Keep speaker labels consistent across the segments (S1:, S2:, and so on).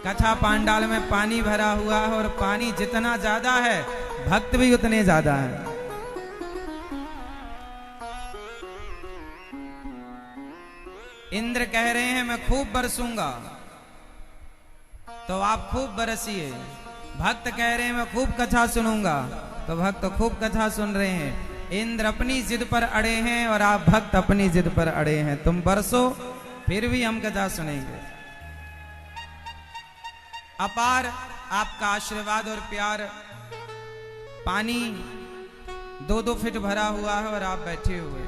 S1: कथा पांडाल में पानी भरा हुआ है और पानी जितना ज्यादा है भक्त भी उतने ज्यादा है। इंद्र कह रहे हैं मैं खूब बरसूंगा, तो आप खूब बरसिए। भक्त कह रहे हैं मैं खूब कथा सुनूंगा, तो भक्त खूब कथा सुन रहे हैं। इंद्र अपनी जिद पर अड़े हैं और आप भक्त अपनी जिद पर अड़े हैं। तुम बरसो फिर भी हम कथा सुनेंगे। अपार आपका आशीर्वाद और प्यार, पानी 2-2 फीट भरा हुआ है और आप बैठे हुए।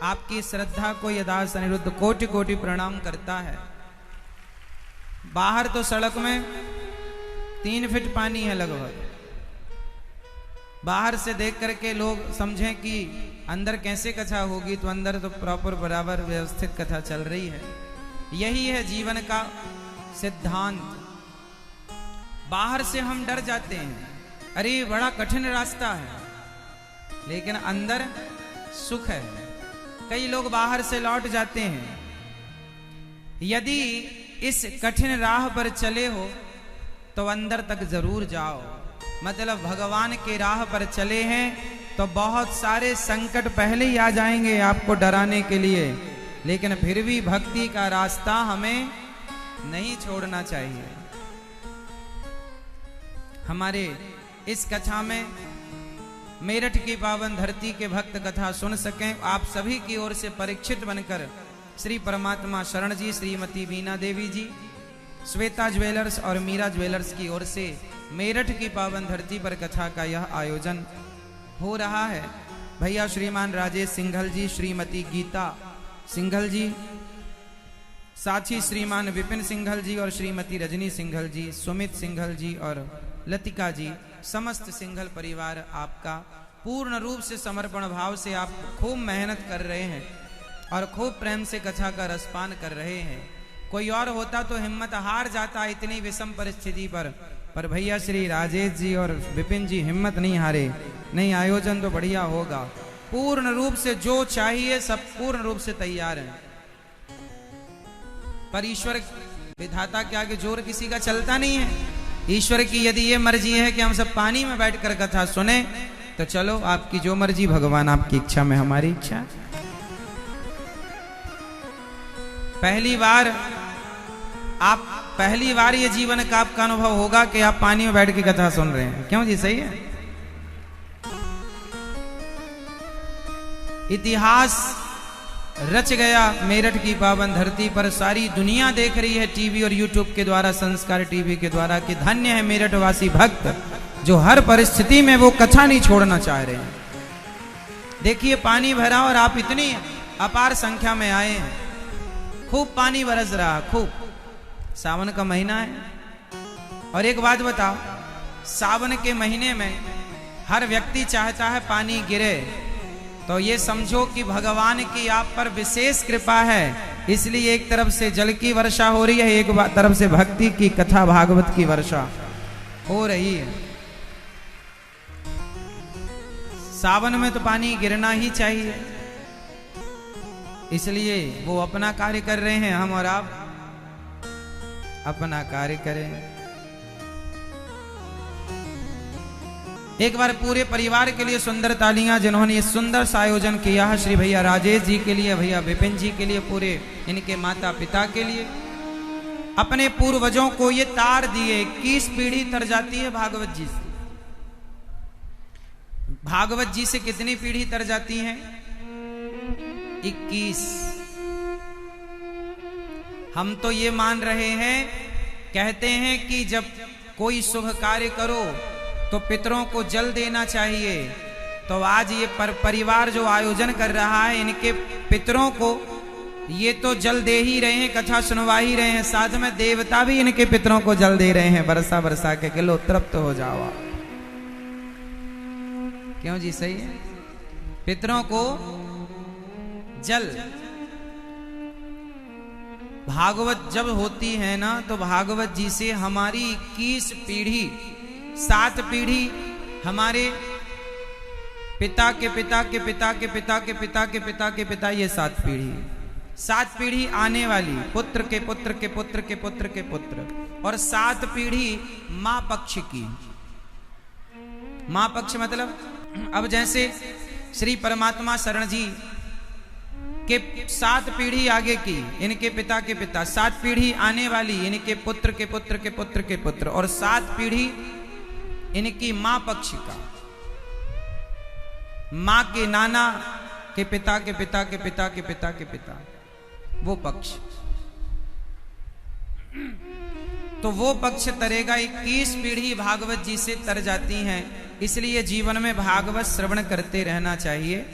S1: आपकी श्रद्धा को यदास अनिरुद्ध कोटि कोटि प्रणाम करता है। बाहर तो सड़क में 3 फीट पानी है लगभग। बाहर से देख करके लोग समझें कि अंदर कैसे कथा होगी, तो अंदर तो प्रॉपर बराबर व्यवस्थित कथा चल रही है। यही है जीवन का सिद्धांत। बाहर से हम डर जाते हैं, अरे बड़ा कठिन रास्ता है, लेकिन अंदर सुख है। कई लोग बाहर से लौट जाते हैं। यदि इस कठिन राह पर चले हो तो अंदर तक जरूर जाओ। मतलब भगवान के राह पर चले हैं तो बहुत सारे संकट पहले ही आ जाएंगे आपको डराने के लिए, लेकिन फिर भी भक्ति का रास्ता हमें नहीं छोड़ना चाहिए। हमारे इस कथा में मेरठ की पावन धरती के भक्त कथा सुन सकें, आप सभी की ओर से परीक्षित बनकर श्री परमात्मा शरण जी, श्रीमती बीना देवी जी, श्वेता ज्वेलर्स और मीरा ज्वेलर्स की ओर से मेरठ की पावन धरती पर कथा का यह आयोजन हो रहा है। भैया श्रीमान राजेश सिंघल जी, श्रीमती गीता सिंघल जी, साथ ही श्रीमान विपिन सिंघल जी और श्रीमती रजनी सिंघल जी, सुमित सिंघल जी और लतिका जी, समस्त सिंघल परिवार आपका पूर्ण रूप से समर्पण भाव से आप खूब मेहनत कर रहे हैं और खूब प्रेम से कथा का रसपान कर रहे हैं। कोई और होता तो हिम्मत हार जाता इतनी विषम परिस्थिति पर भैया श्री राजेश जी और विपिन जी हिम्मत नहीं हारे। नहीं, आयोजन तो बढ़िया होगा। पूर्ण रूप से जो चाहिए सब पूर्ण रूप से तैयार है। पर ईश्वर विधाता के आगे जोर किसी का चलता नहीं है। ईश्वर की यदि ये मर्जी है कि हम सब पानी में बैठकर कथा सुने, तो चलो आपकी जो मर्जी भगवान, आपकी इच्छा में हमारी इच्छा। पहली बार ये जीवन का आपका अनुभव होगा कि आप पानी में बैठ के कथा सुन रहे हैं। क्यों जी, सही है। इतिहास रच गया मेरठ की पावन धरती पर। सारी दुनिया देख रही है टीवी और यूट्यूब के द्वारा, संस्कार टीवी के द्वारा, कि धन्य है मेरठ वासी भक्त जो हर परिस्थिति में वो कथा नहीं छोड़ना चाह रहे हैं। देखिए पानी भरा और आप इतनी अपार संख्या में आए हैं। खूब पानी बरस रहा, खूब। सावन का महीना है। और एक बात बताओ, सावन के महीने में हर व्यक्ति चाहता है पानी गिरे, तो ये समझो कि भगवान की आप पर विशेष कृपा है। इसलिए एक तरफ से जल की वर्षा हो रही है, एक तरफ से भक्ति की कथा भागवत की वर्षा हो रही है। सावन में तो पानी गिरना ही चाहिए, इसलिए वो अपना कार्य कर रहे हैं, हम और आप अपना कार्य करें। एक बार पूरे परिवार के लिए सुंदर तालियां, जिन्होंने ये सुंदर सा आयोजन किया है। श्री भैया राजेश जी के लिए, भैया विपिन जी के लिए, पूरे इनके माता पिता के लिए, अपने पूर्वजों को ये तार दिए। 21 पीढ़ी तर जाती है भागवत जी से। भागवत जी से कितनी पीढ़ी तर जाती है? 21। हम तो ये मान रहे हैं, कहते हैं कि जब कोई शुभ कार्य करो तो पितरों को जल देना चाहिए। तो आज ये परिवार जो आयोजन कर रहा है, इनके पितरों को ये तो जल दे ही रहे हैं, कथा सुनवा ही रहे हैं, साथ में देवता भी इनके पितरों को जल दे रहे हैं, बरसा बरसा के लो तृप्त हो जाओ। क्यों जी, सही है। पितरों को जल। भागवत जब होती है ना, तो भागवत जी से हमारी 21 पीढ़ी, 7 पीढ़ी हमारे पिता के पिता के पिता के पिता के पिता के पिता के पिता, ये 7 पीढ़ी। 7 पीढ़ी आने वाली, पुत्र के पुत्र के पुत्र के पुत्र के पुत्र, और 7 पीढ़ी मां पक्ष की। मां पक्ष मतलब अब जैसे श्री परमात्मा शरण जी के 7 पीढ़ी आगे की, इनके पिता के पिता, 7 पीढ़ी आने वाली, इनके पुत्र के पुत्र के पुत्र के पुत्र, और 7 पीढ़ी इनकी मां पक्ष का, मां के नाना के पिता के पिता के पिता के पिता के पिता, वो पक्ष। तो वो पक्ष तरेगा। 21 पीढ़ी भागवत जी से तर जाती हैं, इसलिए जीवन में भागवत श्रवण करते रहना चाहिए।